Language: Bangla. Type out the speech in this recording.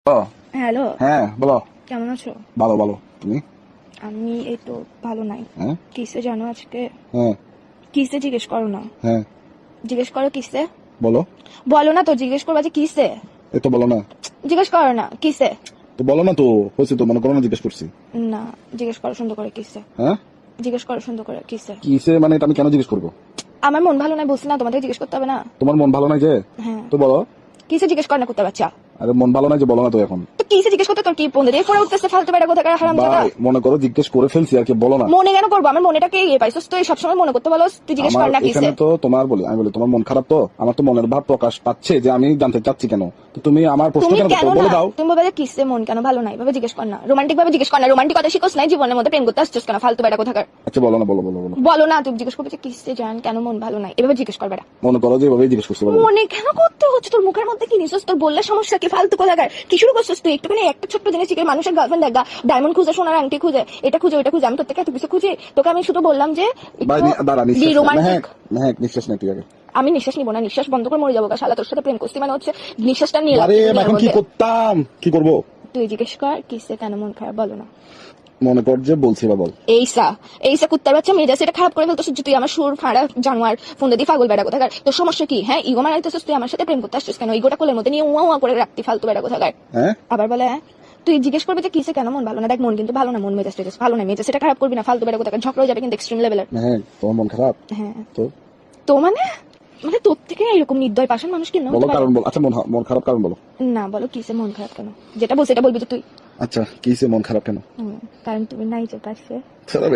হ্যালো, হ্যাঁ বলো। কেমন আছো? ভালো ভালো, তুমি? আমি এই তো ভালো নাই। হ্যাঁ কিসে জানো আজকে? হ্যাঁ কিসে জিজ্ঞেস করো না, হ্যাঁ জিজ্ঞেস করো কিসে। বলো। বলো না তো, জিজ্ঞেস করবা যে কিসে। এই তো বলো না। জিজ্ঞেস করো না কিসে। তো বলো না তো, হয়েছে তো, মনে করো না জিজ্ঞেস করছি। না, জিজ্ঞেস করো সুন্দর করে কিসে। হ্যাঁ জিজ্ঞেস করো সুন্দর করে কিসে। কিসে মানে এটা আমি কেন জিজ্ঞেস করবো? আমার মন ভালো নাই বলছি না, তোমাদের জিজ্ঞেস করতে হবে না। তোমার মন ভালো নাই যে? হ্যাঁ, তো বলো। কিসে জিজ্ঞেস কর না করতে বাচ্চা। আরে মন ভালো নাই যে, বলো না তো এখন। তো কিসে জিজ্ঞেস করতে তোর কি পন্দে দিয়ে পড়ে উঠতেছে ফালতু বেড়া কোথাকার হারাম জাদা। ভাই মনে করো জিজ্ঞেস করে ফেলছি আর কি, বলো না। মনে কেন করবো? আমার মনেটাকে ইয়ে পাইছস তুই সবসময় মনে করতে বলো, তুই জিজ্ঞেস আমার কর না কিসে। এখানে তো তোমার বলি, আমি বলি তোমার মন খারাপ, তো আমার তো মনের ভাব প্রকাশ পাচ্ছে যে আমি জানতে চাচ্ছি কেন। তো তুমি আমার প্রশ্ন তুমি কেন কেন করছো? বলে না, দাও। তুমি বলবে যে কিসে মন কেন ভালো নাই, ভাবে জিজ্ঞেস কর না, রোমান্টিক ভাবে জিজ্ঞেস কর না। রোমান্টিক কথা শিখোস নাই জীবনের মধ্যে, প্রেম করতে আসছিস কেন ফালতু বেড়া কোথাকার। আচ্ছা বলো না, বলো বলো বলো। বলো না, তুমি জিজ্ঞেস করবে যে কিসে জান কেন মন ভালো নাই, এভাবে জিজ্ঞেস করবে না। মনে করো যে এভাবেই জিজ্ঞেস করছি, বলো। মনে কেন করতে হচ্ছে? তোর মুখের মধ্যে কি নিছিস? তোর বললে সমস্যা কি? ফালতু কোথাকার কি শুরু করছিস তুই? একটুখানি একটা ছোট্ট জিনিস শিখে মানুষের গার্লফ্রেন্ড দেখা, ডায়মন্ড খুঁজে, সোনার আংটি খুঁজে, এটা খুঁজে ওইটা খুঁজে, আমি তোর থেকে এত কিছু খুঁজি? তোকে আমি শুধু বললাম যে ভাই দাঁড়া, নিঃশ্বাস রোমান্টিক। হ্যাঁ নিঃশ্বাস নেই তুই আগে। আমি নিঃশ্বাস নিবো না, নিঃশ্বাস বন্ধ করে মরে যাবো। শালা তোর সাথে প্রেম করছি মানে হচ্ছে নিঃশ্বাসটা নিয়ে আরে এখন কি করতাম, কি করবো? তুই জিজ্ঞেস কর কিসে কেন মন খারাপ, বলো না। মনে কর যে বলছি বা বল। এইসা কুত্তার বাচ্চা মেজাজ এটা খারাপ করে ফেলতেছিস যে তুই আমার সুর ফাঁড়া জানোয়ার ফোন দিয়ে পাগল বেড়া কোথাকার। তোর সমস্যা কি? হ্যাঁ, ইগো মারাইতেছিস তুই আমার সাথে প্রেম করতে আসছিস কেন? ইগোটা কোলের মধ্যে নিয়ে উয়া উয়া করে রাখতি ফালতু বেড়া কোথাকার। হ্যাঁ আবার বলে হ্যাঁ, তুই জিজ্ঞেস করবি যে কিসে কেন মন ভালো না। দেখ মন কিন্তু ভালো না, মন মেজাজ টেজাজ ভালো না, মেজাজ এটা খারাপ করবি না ফালতু বেড়া কোথাকার, ঝগড়া হয়ে যাবে কিন্তু এক্সট্রিম লেভেলের। হ্যাঁ তোমার মন খারাপ? হ্যাঁ তো তো মানে মানে তোর থেকে এরকম নির্দয় পাষাণ মানুষ কি বলো কারণ বল। আচ্ছা মন খারাপ কারণ বলো। না বলো কিসে মন খারাপ কেন, যেটা বলছি এটা বলবি তো তুই। আচ্ছা কিসে মন খারাপ কেন? কারণ তুমি নাই যে পাশে। ছেড়ে